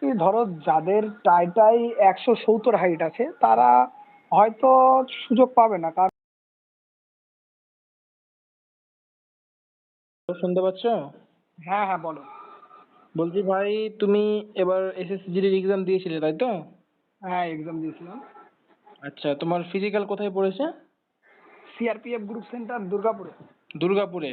কি ধরো যাদের টাইটাই 170 হাইট আছে তারা হয়তো সুযোগ পাবে না, কারণ শুনতে পাচ্ছ? হ্যাঁ হ্যাঁ বলো। বলছি ভাই, তুমি এবার এসএসসি জিডির এক্সাম দিয়েছিলে তাই তো? হ্যাঁ এক্সাম দিয়েছিলাম। আচ্ছা, তোমার ফিজিক্যাল কোথায় পড়েছে? সিআরপিএফ গ্রুপ সেন্টার দুর্গাপুরে। দুর্গাপুরে?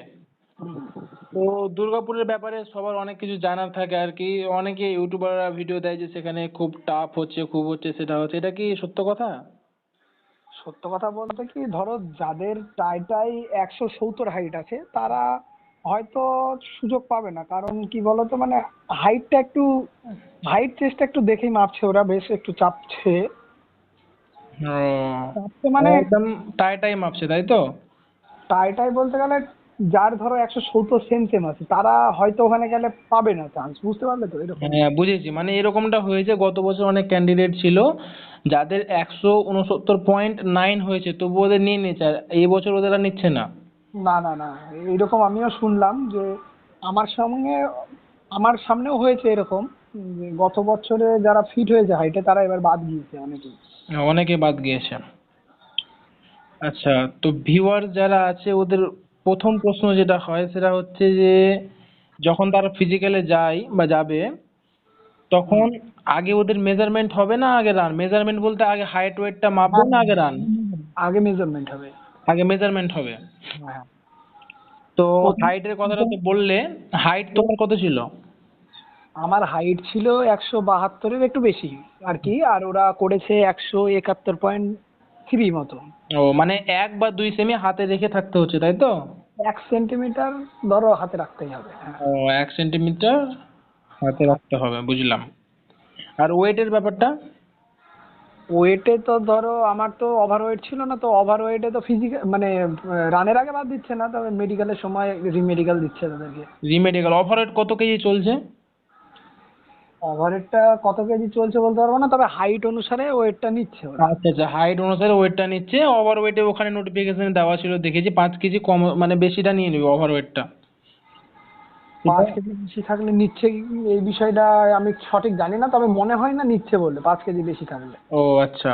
তো দুর্গাপুরের ব্যাপারে সবার অনেক কিছু জানার থাকে আর কি, অনেকে ইউটিউবাররা ভিডিও দেয় যে সেখানে খুব টাফ হচ্ছে, খুব হচ্ছে, সেটা হচ্ছে, এটা কি সত্য কথা? সত্য কথা বলতে কি ধরো যাদের টাইটাই 170 হাইট আছে তারা হয়তো সুযোগ পাবে না, কারণ কি বলতো মানে হাইটটা একটু, হাইট চেস্টটা একটু দেখেই মাপছে, ওরা বেশ একটু চাপছে। ও, চাপছে মানে একদম টাই মাপছে তাই তো? টাইটাই বলতে গেলে যার ধরো 170 সেম আছে তারা হয়তো ওখানে গেলে পাবে না চান্স, বুঝতে পারলে তো এরকম। হ্যাঁ বুঝেছি, মানে এরকমটা হয়েছে গত বছর অনেক ক্যান্ডিডেট ছিল যাদের 169.9 হয়েছে, তবু ওদের নিয়ে নিয়েছে, আর এই বছর ওদের আর নিচ্ছে না। না না না, এইরকম আমিও শুনলাম যে আমার সঙ্গে, আমার সামনেও হয়েছে এরকম, যে গত বছরে যারা ফিট হয়েছে হাইটে তারা এবার বাদ গিয়েছে অনেকেই। অনেকে বাদ গিয়েছে। আচ্ছা, তো ভিউয়ার যারা আছে ওদের প্রথম প্রশ্ন যেটা হয় সেটা হচ্ছে যে যখন তারা ফিজিক্যালে যায় বা যাবে, তখন আগে ওদের মেজারমেন্ট হবে না আগে রান? মেজারমেন্ট বলতে আগে হাইট ওয়েটটা মাপবে হ্যাঁ না আগে রান? আগে মেজারমেন্ট হবে। আগে মেজারমেন্ট হবে। হ্যাঁ তো প্রথম, হাইটের কথাটা তো বললে, হাইট তোমার কত ছিল? আমার হাইট ছিল 172-এর একটু বেশি আর কি, আর ওরা করেছে 171.3 মতো। ও মানে 1 বা 2 সেমি হাতে রেখে থাকতে হচ্ছে তাই তো? 1 সেন্টিমিটার ধরো হাতে রাখতেই হবে, হ্যাঁ। ও, 1 সেন্টিমিটার হাতে রাখতে হবে, বুঝলাম। আর ওয়েটের ব্যাপারটা? ওয়েটে তো ধরো আমার তো ওভার ওয়েট ছিল না, তো ওভার ওয়েটে তো ফিজিক্যাল মানে রানের আগে বাদ দিচ্ছে না, তবে মেডিকেলের সময় রিমেডিকেল দিচ্ছে তাদেরকে। রিমেডিকেল ওভারওয়েট কত কেজি চলছে? ওভারওয়েটটা কত কেজি চলছে বলতে পারবো না, তবে হাইট অনুসারে ওয়েটটা নিচ্ছে ওরা। আচ্ছা আচ্ছা, হাইট অনুসারে ওয়েটটা নিচ্ছে। ওভার ওয়েটে ওখানে নোটিফিকেশন দেওয়া ছিল, দেখেছি 5 কেজি কম, মানে বেশিটা নিয়ে নেবে ওভার ওয়েটটা। 5 কেজি বেশি থাকলে নিচ্ছে কি, এই বিষয়টা আমি সঠিক জানি না, তবে মনে হয় না নিচ্ছে বলে 5 কেজি বেশি থাকলে। ও আচ্ছা,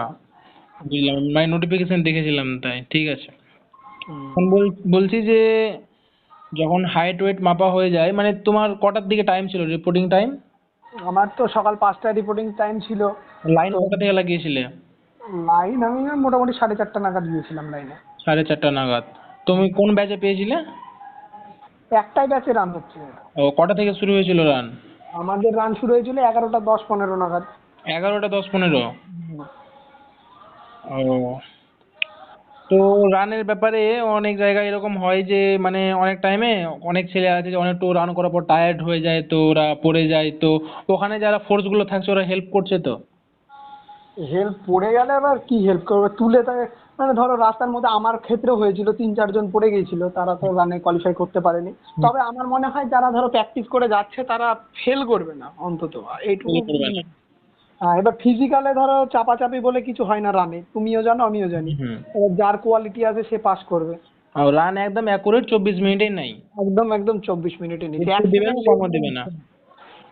বুঝলাম, মানে নোটিফিকেশন দেখেছিলাম তাই, ঠিক আছে। হুম। এখন বলছি যে যখন হাইট ওয়েট মাপা হয়ে যায়, মানে তোমার কটার দিকে টাইম ছিল, রিপোর্টিং টাইম? আমার তো সকাল 5টায় রিপোর্টিং টাইম ছিল। লাইন তো কটা থেকে লাগিয়েছিলে? লাইন আমি মোটামুটি 4:30 নাগাদ গিয়েছিলাম লাইনে। 4:30 নাগাদ? তুমি কোন ব্যাচে পেয়েছিলে? একটাই ব্যাচে রান হচ্ছে। ও, কটা থেকে শুরু হয়েছিল রান? আমাদের রান শুরু হয়েছিল 11টা 10-15 নাগাদ। 11টা 10-15? হুম। ও, তো রানের ব্যাপারে অনেক জায়গায় এরকম হয় যে মানে অনেক টাইমে অনেক ছেলে আছে যে অনেক রান করার পর টায়ার্ড হয়ে যায়, তো ওরা পড়ে যায়, তো ওখানে যারা ফোর্স গুলো থাকছে ওরা হেল্প করছে তো? হেল্প পড়ে গেলে আবার কি হেল্প করবে, তুলে তাকে, মানে ধরো রাস্তার মধ্যে আমার ক্ষেত্রেও হয়েছিল, 3-4 জন পড়ে গিয়েছিল, তারা তো রানে কোয়ালিফাই করতে পারেনি। তবে আমার মনে হয় যারা ধরো প্র্যাকটিস করে যাচ্ছে তারা ফেল করবে না অন্তত, এইটুকু। ফেল করবে না। হ্যাঁ, এবার ফিজিক্যালে ধরো চাপাচাপি বলে কিছু হয় না রানে, তুমিও জানো আমিও জানি। হুম। এবার যার কোয়ালিটি আছে সে পাস করবে। আর রান একদম অ্যাকুরেট 24 মিনিটেই নাই? একদম একদম 24 মিনিটে নিচ্ছে, একটু এক দেবে সেকেন্ড না, লেট কমও হলে দেবে না? নিচ্ছে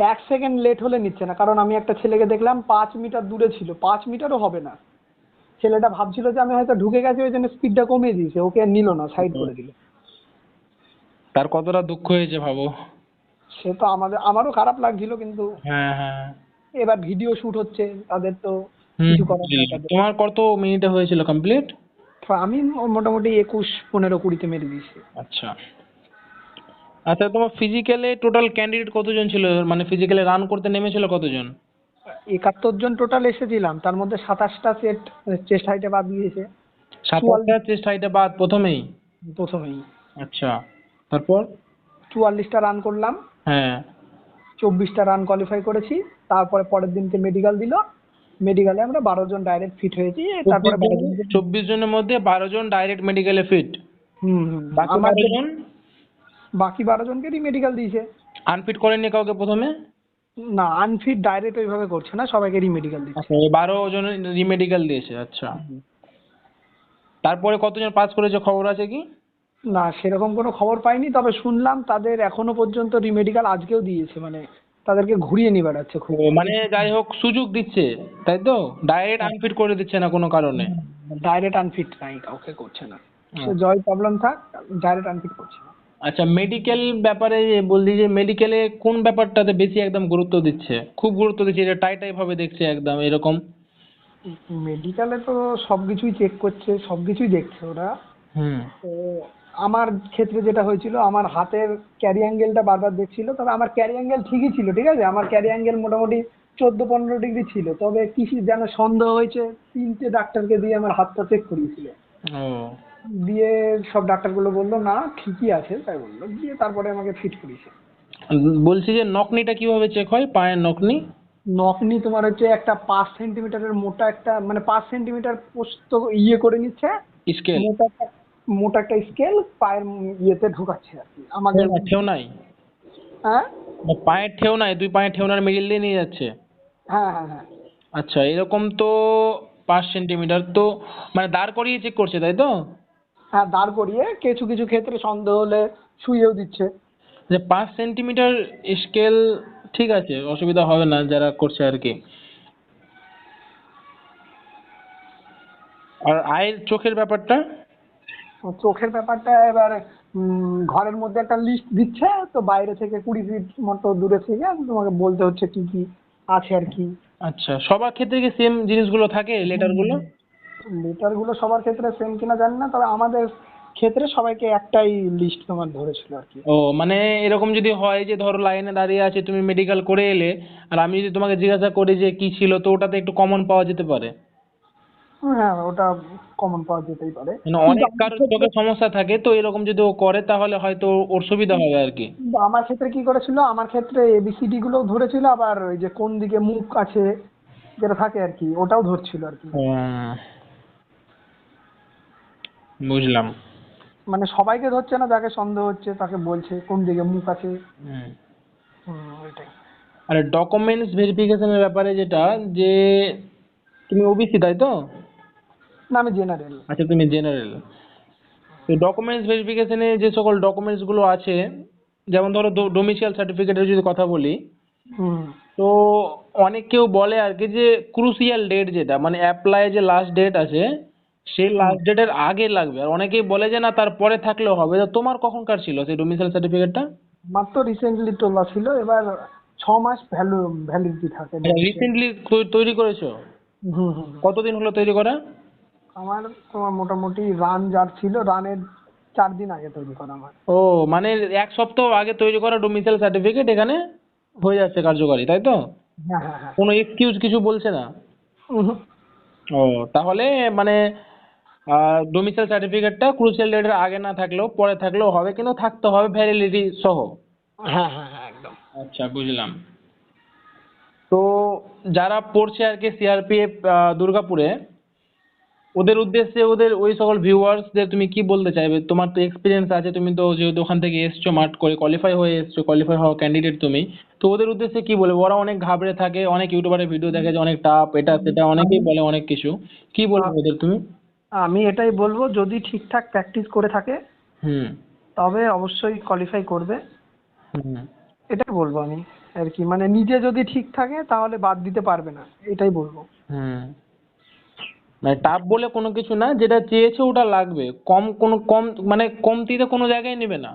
না। 1 সেকেন্ড লেট হলে নিচ্ছে না, কারণ আমি একটা ছেলেকে দেখলাম 5 মিটার দূরে ছিল, 5 মিটারও হবে না, ছেলেটা ভাবছিল যে আমি হয়তো ঢুকে গেছি, ওই জন্য স্পিডটা কমিয়ে দিয়েছে, ওকে আর নিল না, সাইড ও, করে দিল। তার কতটা দুঃখ হয়েছে ভাবো। সে তো আমারও খারাপ লাগছিল, কিন্তু হ্যাঁ হ্যাঁ। এবার ভিডিও শুট হচ্ছে, তাদের তো হুম, কিছু করার নেই বুঝলাম। তাদের। তোমার কত মিনিটে হয়েছিল কমপ্লিট? তো আমি মোটামুটি 21-15-20-তে মেরে দিয়েছি। আচ্ছা। আচ্ছা, তোমার ফিজিক্যালে টোটাল ক্যান্ডিডেট কতজন ছিল, মানে ফিজিক্যালে রান করতে নেমেছিল কতজন? 71 জন টোটাল এসেছিলাম, তার মধ্যে 27টা সেট চেস্ট হাইটে বাদ দিয়েছে। 27টা 44 চেস্ট হাইটে বাদ প্রথমেই? প্রথমেই। আচ্ছা, তারপর? 44টা রান করলাম, হ্যাঁ। 24টা রান কোয়ালিফাই করেছি। তারপরে পরের দিনকে মেডিকেল দিল, মেডিকেলে আমরা 12 জন ডাইরেক্ট ফিট হয়েছি, চব্বিশ তারপরে জন 12 জনকে। 24 জনের মধ্যে 12 জন ডাইরেক্ট মেডিকেলে ফিট? বাকি আমার 12 জন? বাকি 12 জনকে রিমেডিকেল দিয়েছে। আনফিট করেনি কাউকে প্রথমে? না, আনফিট ডাইরেক্ট ওইভাবে করছে না, সবাইকে রিমেডিকেল দিচ্ছে। আচ্ছা, ওই 12 জন রিমেডিকেল দিয়েছে, আচ্ছা। তারপরে কতজন পাস করেছে খবর আছে কি? না সেরকম কোনো খবর পাইনি, তবে শুনলাম তাদের এখনো পর্যন্ত রিমেডিকেল আজকেও দিয়েছে, মানে তাদেরকে ঘুরিয়ে নিয়ে বেড়াচ্ছে খুব। মানে যাই হোক সুযোগ দিচ্ছে, তাই তো? ডাইরেক্ট আনফিট করে দিচ্ছে না কোনো কারণে। ডাইরেক্ট আনফিট নাই, কাউকে করছে না, সে ও, জয় প্রবলেম থাক, ডাইরেক্ট আনফিট করছে না। আচ্ছা মেডিকেল ব্যাপারে বললি যে মেডিকেলে কোন ব্যাপারটাতে বেশি একদম গুরুত্ব দিচ্ছে, খুব গুরুত্ব দিচ্ছে, এটা টাই টাই ভাবে দেখছে একদম এরকম? মেডিকেলে তো সবকিছুই চেক করছে, সবকিছুই দেখছে ওরা। হুম। তো আমার ক্ষেত্রে যেটা হয়েছিল, আমার হাতের ক্যারি অ্যাঙ্গেলটা বারবার দেখছিল, তবে আমার ক্যারি অ্যাঙ্গেল ঠিকই ছিল, ঠিক আছে, আমার ক্যারি অ্যাঙ্গেল মোটামুটি 14-15 ডিগ্রি ছিল, তবে কিছু যেন সন্দেহ হয়েছে, 3টে ডাক্তারকে দিয়ে আমার হাতটা চেক করিয়েছিল। ও, দিয়ে সব ডাক্তারগুলো বললো না ঠিকই আছে, তাই বললো, দিয়ে তারপরে আমাকে ফিট করিয়েছে। বলছি যে নকনিটা কিভাবে চেক হয়, পায়ের নকনি? নকনি তোমার হচ্ছে একটা 5 সেন্টিমিটারের মোটা একটা, মানে 5 সেন্টিমিটার পোস্ত করে নিচ্ছে, স্কেল? মোটা একটা, মোটা একটা স্কেল পায়ের ইয়েতে ঢোকাচ্ছে আর কি আমাদের। ঠেউ নাই? হ্যাঁ পায়ের ঠেউ নাই, দুই পায়ের ঠেউনার মিডিল দিয়ে নিয়ে যাচ্ছে? হ্যাঁ হ্যাঁ হ্যাঁ আচ্ছা এরকম তো 5 সেন্টিমিটার তো, মানে দাঁড় করিয়ে চেক করছে তাই তো? হ্যাঁ, দাঁড় করিয়ে কিছু কিছু ক্ষেত্রে সন্দেহ হলে শুইয়েও দিচ্ছে। যে 5 সেন্টিমিটার স্কেল, ঠিক আছে, অসুবিধা হবে না যারা করছে আর কি। আর আয়ের চোখের ব্যাপারটা? তো চোখের ব্যাপারটা এবার ঘরের মধ্যে একটা লিস্ট দিচ্ছে, তো বাইরে থেকে 20 ফিট মতো দূরে থেকে তোমাকে বলতে হচ্ছে কি কি আছে আর কি। আচ্ছা সবার ক্ষেত্রে কি সেম জিনিসগুলো থাকে, লেটারগুলো? লেটার গুলো সবার ক্ষেত্রে সেম কিনা জানি না, তবে আমাদের ক্ষেত্রে সবাইকে একটাই লিস্ট তোমার ধরেছিল আর কি। ও মানে এরকম যদি হয় যে ধরো লাইনে দাঁড়িয়ে আছে, তুমি মেডিকেল করে এলে, আর আমি যদি তোমাকে জিজ্ঞাসা করি যে কি ছিল, তো ওটাতে একটু কমন পাওয়া যেতে পারে। হ্যাঁ, ওটা কমন পাওয়া যেতেই পারে, মানে কিন্তু অনেক আমার কারোর ক্ষেত্রে, চোখে সমস্যা থাকে, তো এরকম যদি ও করে তাহলে হয়তো ওর সুবিধা হবে আর কি। আমার ক্ষেত্রে কি করেছিল, আমার ক্ষেত্রে এবিসিডি গুলো ধরেছিল, আবার ওই যে কোন দিকে মুখ আছে যেটা থাকে আর কি, ওটাও ধরছিল আর কি। হুম, বুঝলাম। মানে সবাইকে ধরছে না, যাকে সন্দেহ হচ্ছে তাকে বলছে কোন দিকে মুখ আছে। হুম। ওইটাই। আর ডকুমেন্টস ভেরিফিকেশনের ব্যাপারে যেটা, যে তুমি ওবিসি তাই তো? না, আমি জেনারেল। আচ্ছা তুমি জেনারেল। তো ডকুমেন্টস ভেরিফিকেশনে যে সকল ডকুমেন্টস গুলো আছে, যেমন ধরো ডোমিসাইল সার্টিফিকেটের যদি কথা বলি, হুম। তো অনেক কেউ বলে আর কি যে ক্রুশিয়াল ডেট যেটা, মানে অ্যাপ্লাই যে লাস্ট ডেট আছে, সেই হুম। লাস্ট ডেটের আগে লাগবে, আর অনেকেই বলে যে না তারপরে থাকলেও হবে। তো তোমার কখনকার ছিল সেই ডোমিসাইল সার্টিফিকেটটা? আমার তো রিসেন্টলি তোলা ছিল, এবার 6 মাস ভ্যালিডিটি থাকে ডোমিসাইল। রিসেন্টলি তৈরি করেছো? হুম হুম। কতদিন হলো তৈরি করা? আমার তোমার মোটামুটি রান যার ছিল, রানের 4 দিন আগে তৈরি করা আমার। ও মানে 1 সপ্তাহ আগে তৈরি করা ডোমিসাইল সার্টিফিকেট এখানে হয়ে যাচ্ছে কার্যকারী, তাই তো? হ্যাঁ হ্যাঁ হ্যাঁ। কোনো এক্সকিউজ কিছু বলছে না? উহুম। ও তাহলে মানে ডোমিসাইল সার্টিফিকেটটা ক্রুশিয়াল ডেটের আগে না থাকলেও পরে থাকলেও হবে, কিন্তু থাকতে হবে ভ্যালিডিটি সহ। হ্যাঁ হ্যাঁ হ্যাঁ, একদম। আচ্ছা বুঝলাম। তো যারা পড়ছে আর কি সিআরপিএফ দুর্গাপুরে, ওদের উদ্দেশ্যে, ওদের ওই সকল ভিউয়ার্সদের তুমি কি বলতে চাইবে? তোমার তো এক্সপিরিয়েন্স আছে, তুমি তো যেহেতু ওখান থেকে এসছো, মাঠ করে কোয়ালিফাই হয়ে এসছো, কোয়ালিফাই হওয়া ক্যান্ডিডেট তুমি, তো ওদের উদ্দেশ্যে কি বলবে? ওরা অনেক ঘাবড়ে থাকে, অনেক ইউটিউবারের ভিডিও দেখে যে অনেক টাফ এটা সেটা, অনেকেই আমি বলে অনেক কিছু, কি বলবে ওদের তুমি? আমি এটাই বলবো, যদি ঠিকঠাক প্র্যাকটিস করে থাকে হুম। তবে অবশ্যই কোয়ালিফাই করবে। হুম। এটাই বলবো আমি আর কি, মানে নিজে যদি ঠিক থাকে তাহলে বাদ দিতে পারবে না, এটাই বলবো। হুম। মানে টাফ বলে কোনো কিছু না, যেটা চেয়েছে ওটা লাগবে, কম কোনো কম মানে কমতিতে কোনো জায়গায় নেবে না,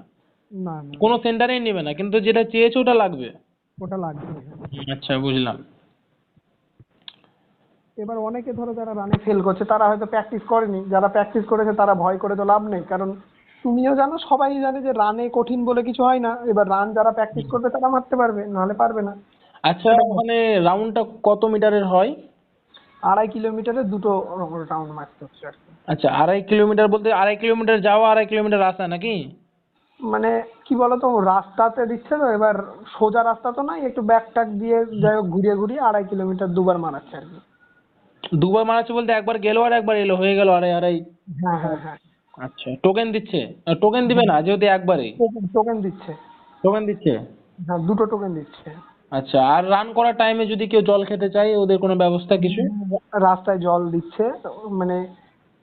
না না, কোনো সেন্টারেই নেবে না, কিন্তু যেটা চেয়েছে ওটা লাগবে। ওটা লাগবে। আচ্ছা বুঝলাম। এবার অনেকে ধরো যারা রানে ফেল করছে, তারা হয়তো প্র্যাকটিস করেনি, যারা প্র্যাকটিস করেছে তারা ভয় করে তো লাভ নেই, কারণ তুমিও জানো, সবাই জানে যে রানে কঠিন বলে কিছু হয় না, এবার রান যারা প্র্যাকটিস করবে তারা মারতে পারবে, নাহলে পারবে না। আচ্ছা এটা ওখানে রাউন্ডটা কত মিটারের হয়? 2.5 কিলোমিটারে দুটো রাউন্ড মারতে হচ্ছে আর কি। আচ্ছা 2.5 কিলোমিটার বলতে 2.5 কিলোমিটার যাওয়া, 2.5 কিলোমিটার আসা নাকি? মানে কি বলতো, রাস্তাতে দিচ্ছে তো, এবার সোজা রাস্তা তো নয়, একটু ব্যাক ট্যাক দিয়ে যাই হোক ঘুরিয়ে ঘুরিয়ে 2.5 কিলোমিটার দুবার মারাচ্ছে আর কি। দুবার মারাচ্ছে বলতে একবার গেলো আর একবার এলো, হয়ে গেল আড়াই আড়াই। হ্যাঁ হ্যাঁ হ্যাঁ। আচ্ছা টোকেন দিচ্ছে? টোকেন দিবে না যেহেতু একবারই? টোকেন দিচ্ছে। টোকেন দিচ্ছে? হ্যাঁ, দুটো টোকেন দিচ্ছে। আচ্ছা আর রান করার টাইমে যদি কেউ জল খেতে চায়, ওদের কোনো ব্যবস্থা কিছু? রাস্তায় জল দিচ্ছে, মানে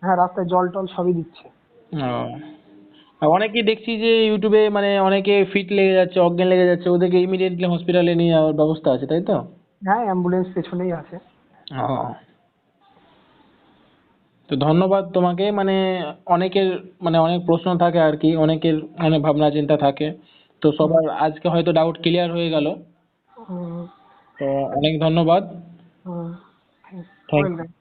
হ্যাঁ রাস্তায় জল টল সবই দিচ্ছে। ও আর অনেকেই দেখছি যে ইউটিউবে মানে অনেকে ফিট লেগে যাচ্ছে, অজ্ঞান লেগে যাচ্ছে, ওদেরকে ইমিডিয়েটলি হসপিটালে নিয়ে যাওয়ার ব্যবস্থা আছে, তাই তো? হ্যাঁ, অ্যাম্বুলেন্স পেছনেই আছে। ও, তো ধন্যবাদ তোমাকে। মানে অনেকের মানে অনেক প্রশ্ন থাকে আর কি, অনেকের অনেক ভাবনা চিন্তা থাকে, তো সবার আজকে হয়তো ডাউট ক্লিয়ার হয়ে গেল। হুম, তো অনেক ধন্যবাদ। হুম, থ্যাংক ওয়েলকাম।